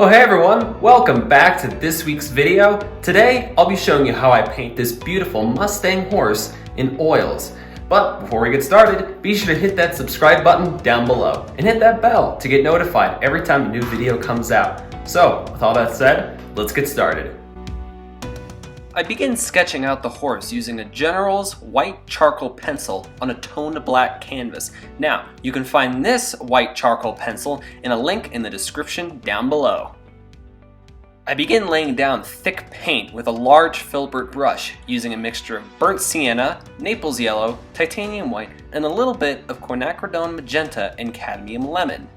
Oh hey everyone, welcome back to this week's video. Today I'll be showing you how I paint this beautiful Mustang horse in oils. But before we get started, be sure to hit that subscribe button down below and hit that bell to get notified every time a new video comes out. So with all that said, let's get started. I begin sketching out the horse using a General's white charcoal pencil on a toned black canvas. Now, you can find this white charcoal pencil in a link in the description down below. I begin laying down thick paint with a large filbert brush using a mixture of burnt sienna, Naples yellow, titanium white, and a little bit of quinacridone magenta and cadmium lemon.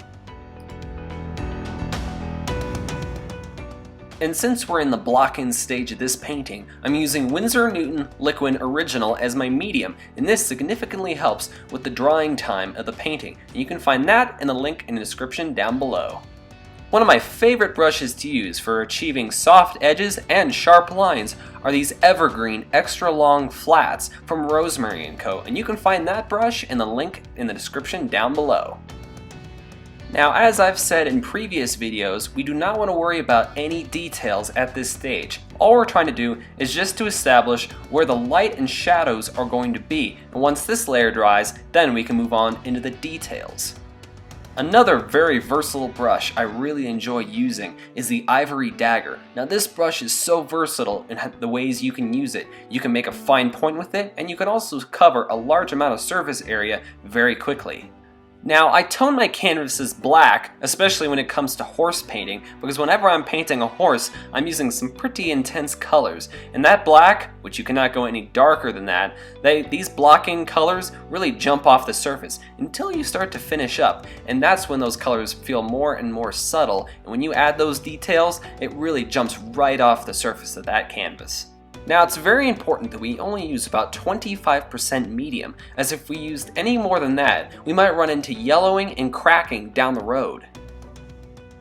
And since we're in the blocking stage of this painting, I'm using Winsor & Newton Liquid Original as my medium, and this significantly helps with the drying time of the painting. And you can find that in the link in the description down below. One of my favorite brushes to use for achieving soft edges and sharp lines are these evergreen extra long flats from Rosemary & Co. And you can find that brush in the link in the description down below. Now, as I've said in previous videos, we do not want to worry about any details at this stage. All we're trying to do is just to establish where the light and shadows are going to be, and once this layer dries, then we can move on into the details. Another very versatile brush I really enjoy using is the Ivory Dagger. Now this brush is so versatile in the ways you can use it. You can make a fine point with it, and you can also cover a large amount of surface area very quickly. Now, I tone my canvases black, especially when it comes to horse painting, because whenever I'm painting a horse, I'm using some pretty intense colors. And that black, which you cannot go any darker than that, these blocking colors really jump off the surface until you start to finish up. And that's when those colors feel more and more subtle. And when you add those details, it really jumps right off the surface of that canvas. Now, it's very important that we only use about 25% medium, as if we used any more than that, we might run into yellowing and cracking down the road.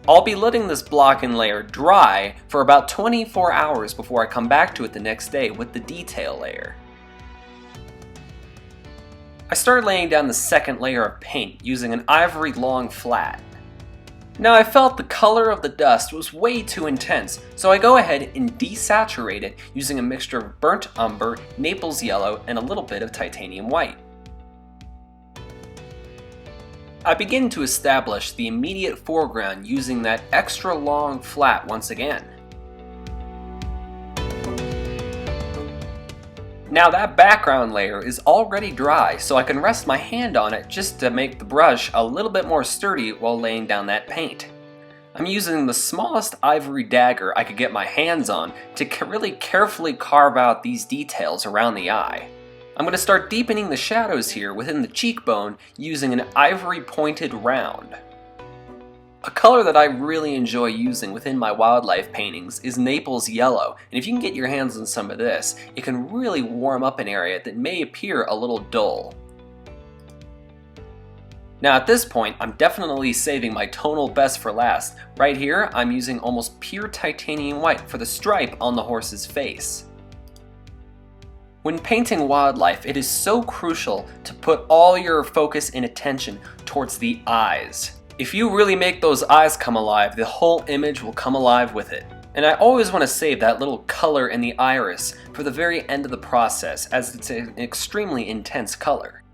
I'll be letting this blocking layer dry for about 24 hours before I come back to it the next day with the detail layer. I started laying down the second layer of paint using an ivory long flat. Now I felt the color of the dust was way too intense, so I go ahead and desaturate it using a mixture of burnt umber, Naples yellow, and a little bit of titanium white. I begin to establish the immediate foreground using that extra long flat once again. Now that background layer is already dry, so I can rest my hand on it just to make the brush a little bit more sturdy while laying down that paint. I'm using the smallest ivory dagger I could get my hands on to really carefully carve out these details around the eye. I'm going to start deepening the shadows here within the cheekbone using an ivory pointed round. A color that I really enjoy using within my wildlife paintings is Naples yellow, and if you can get your hands on some of this, it can really warm up an area that may appear a little dull. Now at this point, I'm definitely saving my tonal best for last. Right here, I'm using almost pure titanium white for the stripe on the horse's face. When painting wildlife, it is so crucial to put all your focus and attention towards the eyes. If you really make those eyes come alive, the whole image will come alive with it. And I always want to save that little color in the iris for the very end of the process, as it's an extremely intense color.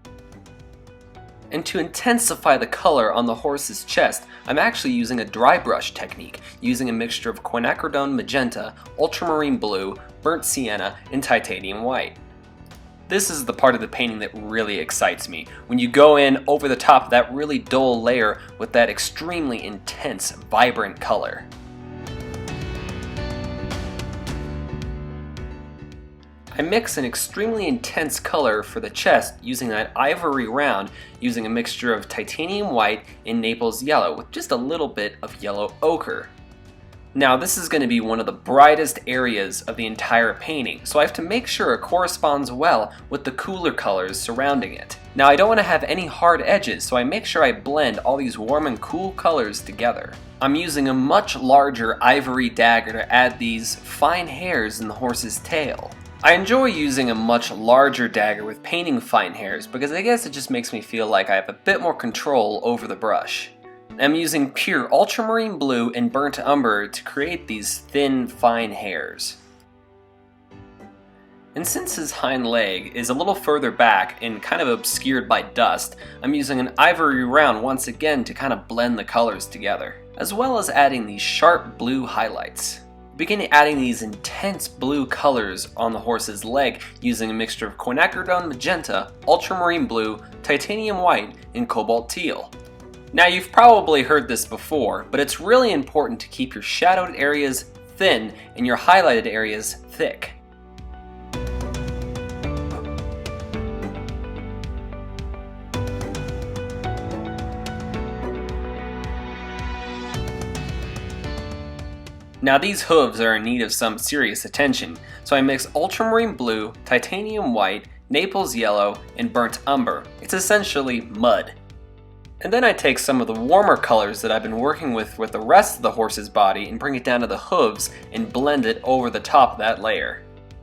And to intensify the color on the horse's chest, I'm actually using a dry brush technique, using a mixture of quinacridone magenta, ultramarine blue, burnt sienna, and titanium white. This is the part of the painting that really excites me, when you go in over the top of that really dull layer with that extremely intense, vibrant color. I mix an extremely intense color for the chest using that ivory round, using a mixture of titanium white and Naples yellow with just a little bit of yellow ochre. Now this is going to be one of the brightest areas of the entire painting, so I have to make sure it corresponds well with the cooler colors surrounding it. Now I don't want to have any hard edges, so I make sure I blend all these warm and cool colors together. I'm using a much larger ivory dagger to add these fine hairs in the horse's tail. I enjoy using a much larger dagger with painting fine hairs because I guess it just makes me feel like I have a bit more control over the brush. I'm using pure ultramarine blue and burnt umber to create these thin, fine hairs. And since his hind leg is a little further back and kind of obscured by dust, I'm using an ivory round once again to kind of blend the colors together, as well as adding these sharp blue highlights. Begin adding these intense blue colors on the horse's leg using a mixture of quinacridone magenta, ultramarine blue, titanium white, and cobalt teal. Now you've probably heard this before, but it's really important to keep your shadowed areas thin and your highlighted areas thick. Now these hooves are in need of some serious attention, so I mix ultramarine blue, titanium white, Naples yellow, and burnt umber. It's essentially mud. And then I take some of the warmer colors that I've been working with the rest of the horse's body and bring it down to the hooves and blend it over the top of that layer.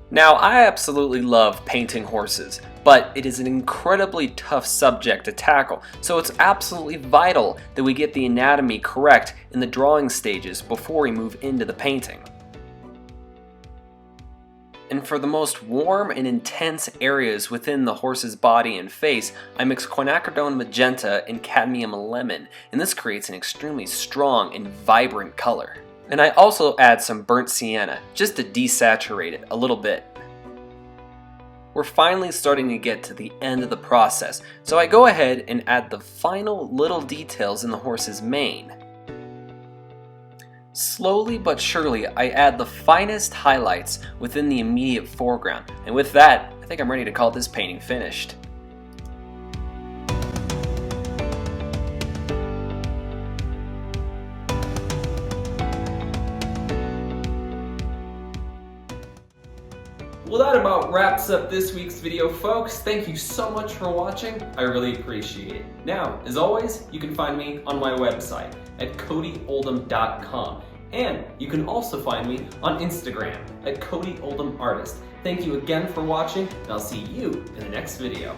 Now I absolutely love painting horses, but it is an incredibly tough subject to tackle, so it's absolutely vital that we get the anatomy correct in the drawing stages before we move into the painting. And for the most warm and intense areas within the horse's body and face, I mix quinacridone magenta and cadmium lemon, and this creates an extremely strong and vibrant color. And I also add some burnt sienna, just to desaturate it a little bit. We're finally starting to get to the end of the process, so I go ahead and add the final little details in the horse's mane. Slowly but surely, I add the finest highlights within the immediate foreground, and with that, I think I'm ready to call this painting finished. Well, that about wraps up this week's video, folks. Thank you so much for watching. I really appreciate it. Now, as always, you can find me on my website at CodyOldham.com. And you can also find me on Instagram at CodyOldhamArtist. Thank you again for watching, and I'll see you in the next video.